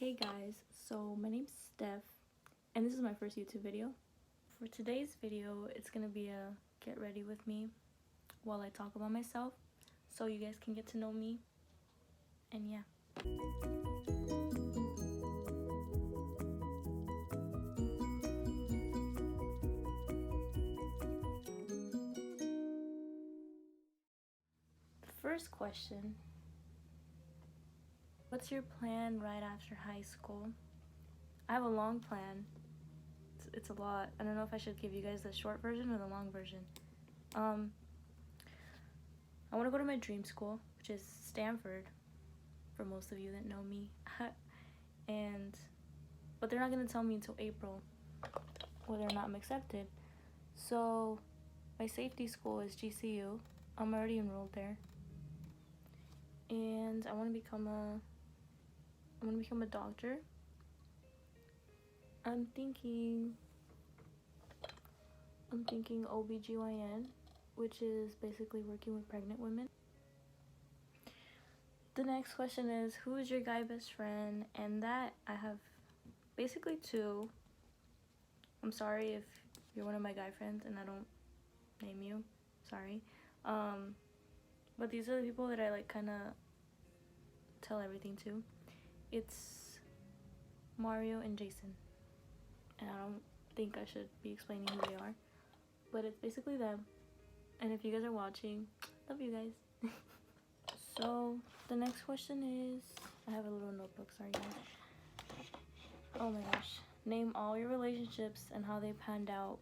Hey guys, so my name's Steph and this is my first YouTube video. For today's video, it's gonna be a get ready with me while I talk about myself so you guys can get to know me, and yeah. The first question: what's your plan right after high school? I have a long plan. It's a lot. I don't know if I should give you guys the short version or the long version. I want to go to my dream school, which is Stanford, for most of you that know me. But they're not going to tell me until April whether or not I'm accepted. So my safety school is GCU. I'm already enrolled there. And I want to become a doctor. I'm thinking OBGYN, which is basically working with pregnant women. The next question is, who is your guy best friend? And that I have basically two. I'm sorry if you're one of my guy friends and I don't name you. Sorry. But these are the people that I like kind of tell everything to. It's Mario and Jason. And I don't think I should be explaining who they are, but it's basically them. And if you guys are watching, love you guys. So the next question is, I have a little notebook, sorry guys. Oh my gosh. Name all your relationships and how they panned out.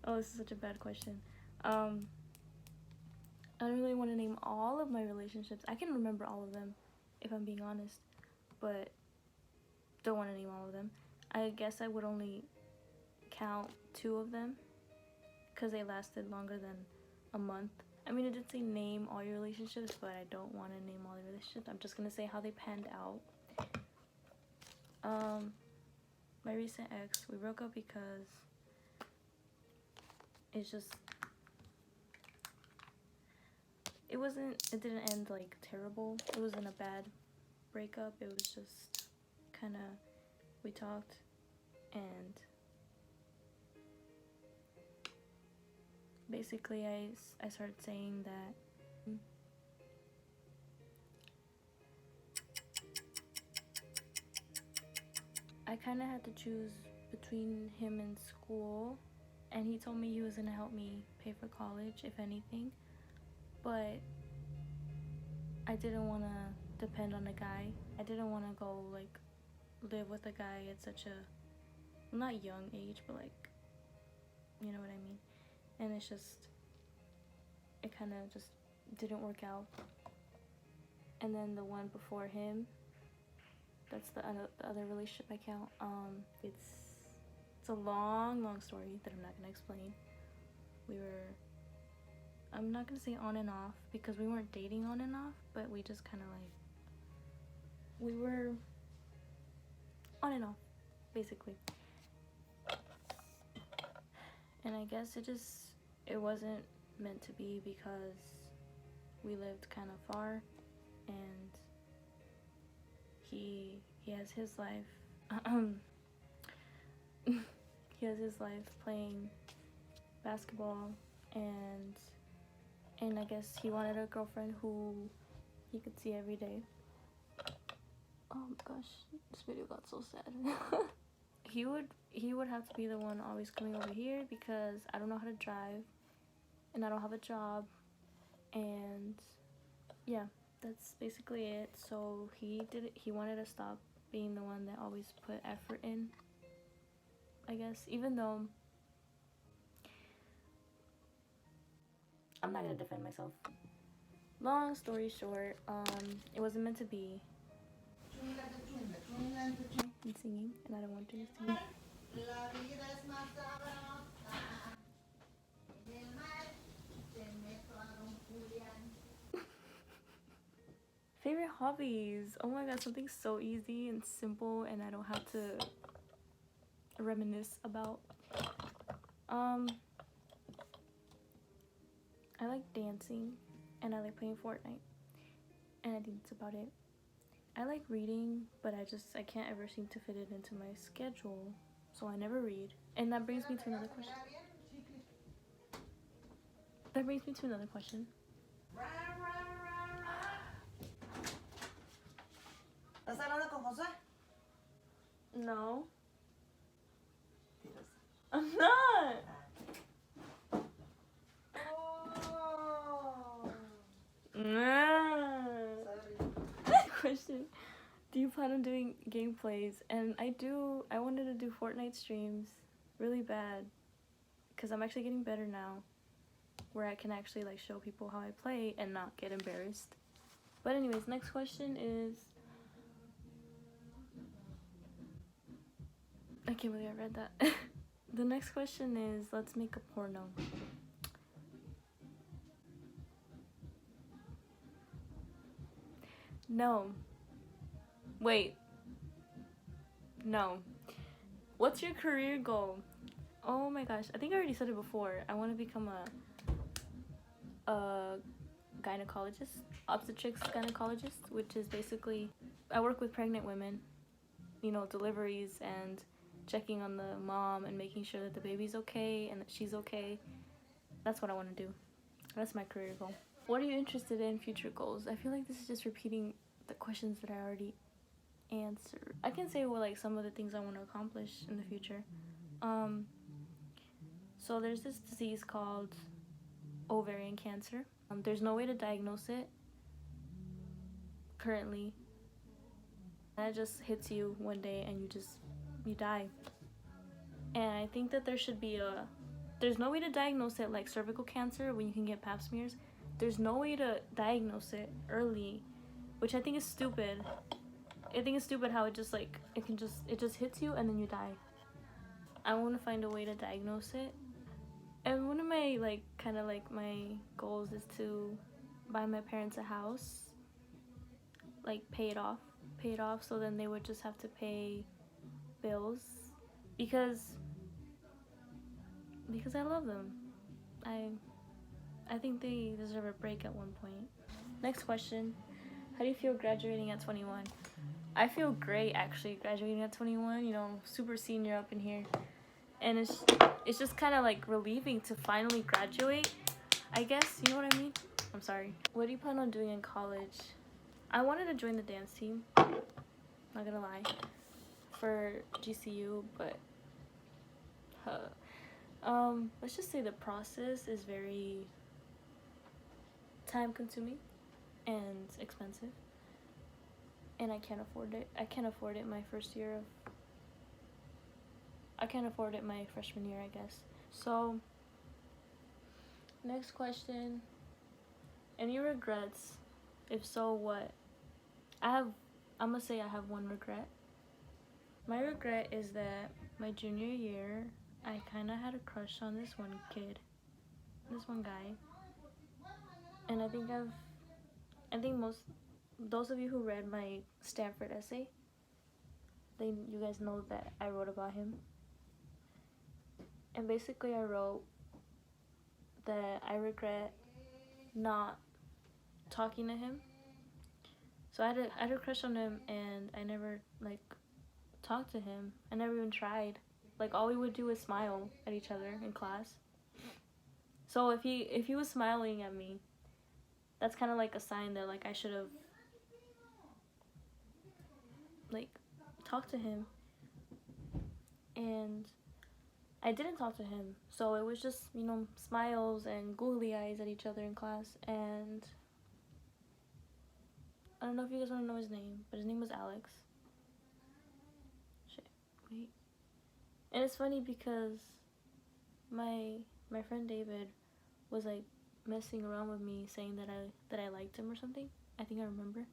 Oh, this is such a bad question. I don't really want to name all of my relationships. I can remember all of them if I'm being honest, but don't want to name all of them. I guess I would only count 2 of them because they lasted longer than a month. I mean, it did say name all your relationships, but I don't want to name all the relationships. I'm just gonna say how they panned out. My recent ex, we broke up because it didn't end like terrible. It wasn't a bad breakup. It was just kind of, we talked and basically I started saying that I kind of had to choose between him and school, and he told me he was gonna help me pay for college if anything, but I didn't want to depend on a guy. I didn't want to go like live with a guy at such a, not young age, but like, you know what I mean. And it kind of just didn't work out. And then the one before him, that's the other relationship I count. It's a long story that I'm not gonna explain. I'm not gonna say on and off because we weren't dating on and off, but we just kind of like, we were on and off basically. And I guess it wasn't meant to be because we lived kind of far, and he has his life. He has his life playing basketball, and I guess he wanted a girlfriend who he could see every day. Oh my gosh, this video got so sad. He would have to be the one always coming over here because I don't know how to drive and I don't have a job, and yeah, that's basically it. So he wanted to stop being the one that always put effort in, I guess, even though I'm not gonna defend myself. Long story short, it wasn't meant to be. I'm singing and I don't want to sing. Favorite hobbies? Oh my god, something so easy and simple and I don't have to reminisce about. I like dancing and I like playing Fortnite, and I think that's about it. I like reading, but I can't ever seem to fit it into my schedule, so I never read. And that brings me to another question. ¿Estás hablando con José? No. I'm not. Question. Do you plan on doing gameplays? And I wanted to do Fortnite streams really bad, because I'm actually getting better now, where I can actually like show people how I play and not get embarrassed. But anyways, next question is, I can't believe I read that. The next question is, let's make a porno. No. Wait. No. What's your career goal? Oh my gosh, I think I already said it before. I want to become a gynecologist, obstetrics gynecologist, which is basically, I work with pregnant women, you know, deliveries and checking on the mom and making sure that the baby's okay and that she's okay. That's what I want to do. That's my career goal. What are you interested in future goals? I feel like this is just repeating the questions that I already answered. I can say, well, like some of the things I want to accomplish in the future. So there's this disease called ovarian cancer. There's no way to diagnose it currently. And it just hits you one day and you die. And I think that there's no way to diagnose it like cervical cancer when you can get pap smears. There's no way to diagnose it early, which I think is stupid. I think it's stupid how it just hits you and then you die. I want to find a way to diagnose it. And one of my my goals is to buy my parents a house, like pay it off, so then they would just have to pay bills, because I love them. I think they deserve a break at one point. Next question. How do you feel graduating at 21? I feel great actually graduating at 21, you know, super senior up in here. And it's just kind of like relieving to finally graduate, I guess, you know what I mean? I'm sorry. What do you plan on doing in college? I wanted to join the dance team, not gonna lie, for GCU, but let's just say the process is very time consuming and expensive, and I can't afford it. I can't afford it my freshman year, I guess. So next question. Any regrets? If so, what? I'm gonna say I have one regret. My regret is that my junior year, I kind of had a crush on this one guy. And I think those of you who read my Stanford essay, you guys know that I wrote about him. And basically I wrote that I regret not talking to him. So I had a crush on him, and I never talked to him. I never even tried. All we would do is smile at each other in class. So if he was smiling at me, that's kind of like a sign that I should have talked to him. And I didn't talk to him, so it was just, you know, smiles and googly eyes at each other in class. And I don't know if you guys want to know his name, but his name was Alex. Shit, wait. And it's funny because my friend David was messing around with me, saying that I liked him or something. I think I remember.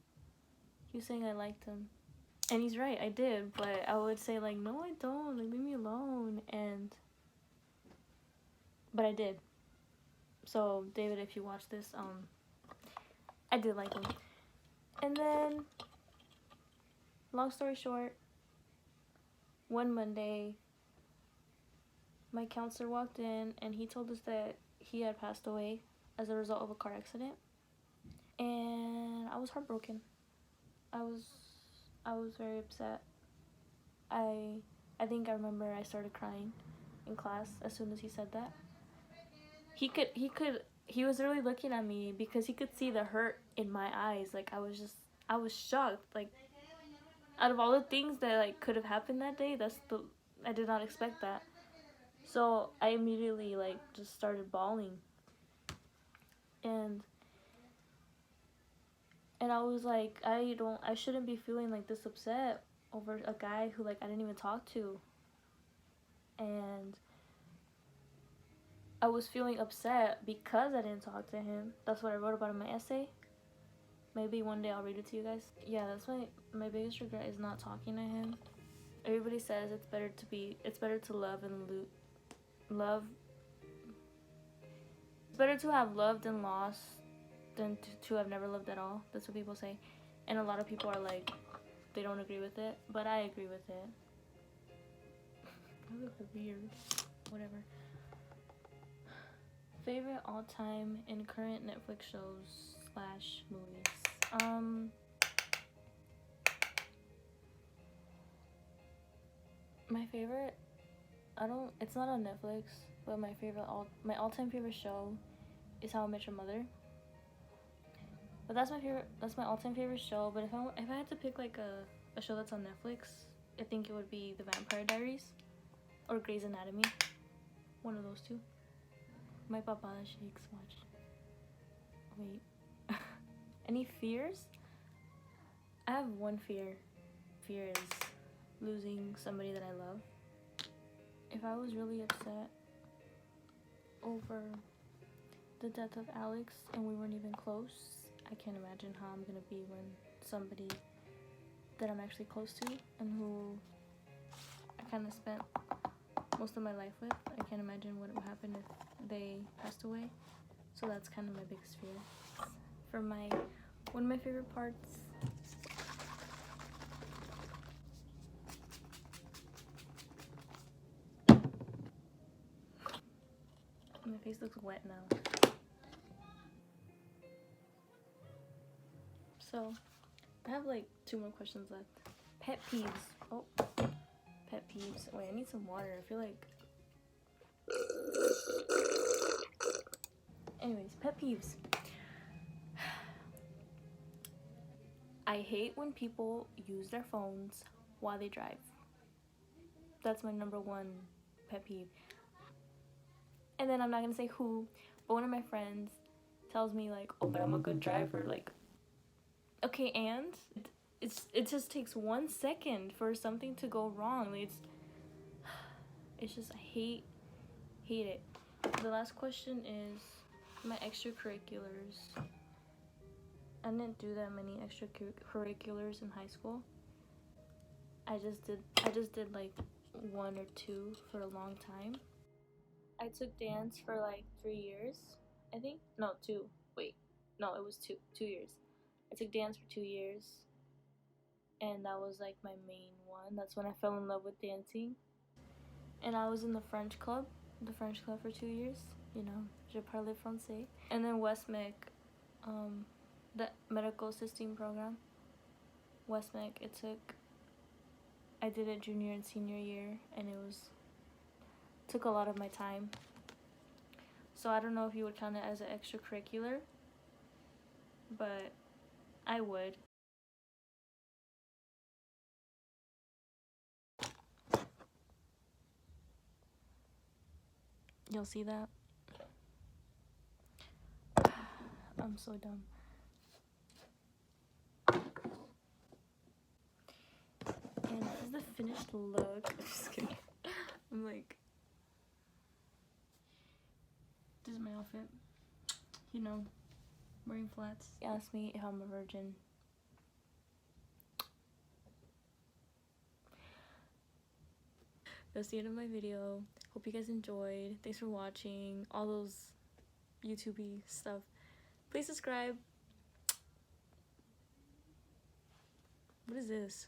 He was saying I liked him. And he's right, I did, but I would say no, I don't, leave me alone. But I did. So David, if you watch this, I did like him. And then, long story short, one Monday, my counselor walked in and he told us that he had passed away as a result of a car accident. and I was heartbroken. I was very upset. I think I remember I started crying in class as soon as he said that. He was really looking at me because he could see the hurt in my eyes. Like I was shocked. Like out of all the things that like could have happened that day, I did not expect that. So I immediately like just started bawling. And I was like, I shouldn't be feeling like this upset over a guy who like I didn't even talk to. And I was feeling upset because I didn't talk to him. That's what I wrote about in my essay. Maybe one day I'll read it to you guys. Yeah, that's my biggest regret is not talking to him. Everybody says it's better to love and love. It's better to have loved and lost than to have never loved at all. That's what people say. And a lot of people are like, they don't agree with it, but I agree with it. I look weird. Whatever. Favorite all-time and current Netflix shows / movies. My favorite, it's not on Netflix, but my all-time favorite show is How I Met Your Mother. But that's my all-time favorite show. But if I had to pick like a show that's on Netflix, I think it would be The Vampire Diaries or Grey's Anatomy. One of those two. My papa shakes. Watch. Wait. Any fears? I have one fear. Fear is losing somebody that I love. If I was really upset over the death of Alex and we weren't even close, I can't imagine how I'm gonna be when somebody that I'm actually close to and who I kind of spent most of my life with, I can't imagine what would happen if they passed away. So that's kind of my biggest fear. One of my favorite parts, my face looks wet now. So I have like 2 more questions left. Pet peeves. Oh, pet peeves. Wait, I need some water. I feel like. Anyways, pet peeves. I hate when people use their phones while they drive. That's my number 1 pet peeve. And then I'm not gonna say who, but one of my friends tells me like, oh, but I'm a good driver. Like, okay, and it just takes 1 second for something to go wrong. Like, it's just I hate it. The last question is my extracurriculars. I didn't do that many extracurriculars in high school. I just did like 1 or 2 for a long time. I took dance for like 3 years, I think. No, 2. Wait. No, it was 2 years. I took dance for 2 years. And that was like my main one. That's when I fell in love with dancing. And I was in the French club for 2 years. You know, je parle français. And then Westmec, the medical assisting program. Westmec, I did it junior and senior year, and took a lot of my time. So I don't know if you would count it as an extracurricular, but I would. You'll see that. I'm so dumb. And this is the finished look. I'm just kidding. I'm like, this is my outfit. You know, wearing flats. He asked me if I'm a virgin. That's the end of my video. Hope you guys enjoyed. Thanks for watching. All those YouTube-y stuff. Please subscribe. What is this?